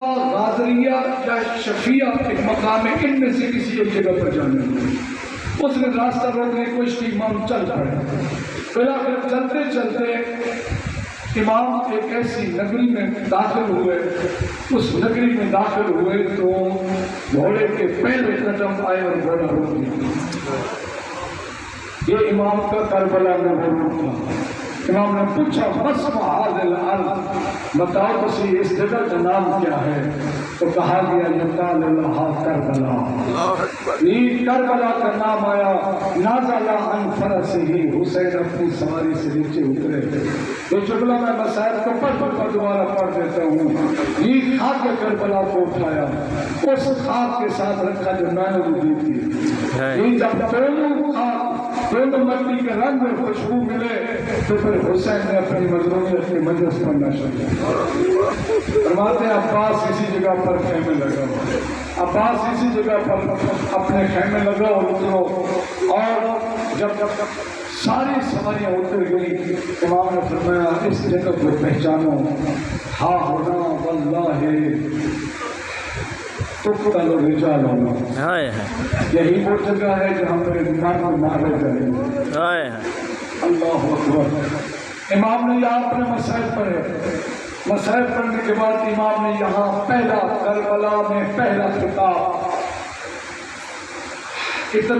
غازریہ یا شفیہ ایک مقام ہے، ان میں سے کسی ایک جگہ پر جانے لگا۔ اس نے راستہ روکنے کی کوشش کی، امام چل پڑے۔ پھر چلتے چلتے امام ایک ایسی نگری میں داخل ہوئے۔ اس نگری میں داخل ہوئے تو گھوڑے کے پہلے قدم آئے اور گھوڑا رک گیا۔ یہ امام کا کربلا میں وہ تھا۔ امام نے پوچھا مسم هذه الارض، بتاؤ کسی اس جگہ کا نام کیا ہے؟ تو کہا گیا یقال لها کربلا۔ یہ کربلا کا نام آیا۔ نازل عن فرسه، حسین اپنی سواری سے نیچے اترے۔ یہ جملہ میں مسائل کو پڑھ دوبارہ پڑھ دیتا ہوں۔ یہ خاک کربلا کو اٹھایا، اس خاک کے ساتھ رکھا جو میں نے دی تھی۔ یہ جب دونوں مٹی کے رنگ اور خوشبو ملے تو پھر حسین نے اپنی مظلومیت کے مجلس پڑھنا شروع کیا۔ فرماتے ہیں عباس اسی جگہ پر خیمے لگا، عباس اسی جگہ پر اپنے خیمے لگا اور اترو۔ اور جب ساری سواریاں اتر گئی، امام نے فرمایا اس جگہ کو پہچانو، ہاں ہونا واللہ تقتل الرجال ہونا، یہی وہ جگہ ہے جہاں میرے دماغ میں مارے جائے۔ اللہ اکبر۔ امام نے یہاں اپنے مسائل پڑھے۔ مسائل پڑھنے کے بعد امام نے یہاں پہلا کربلا میں پہلا خطاب اتنا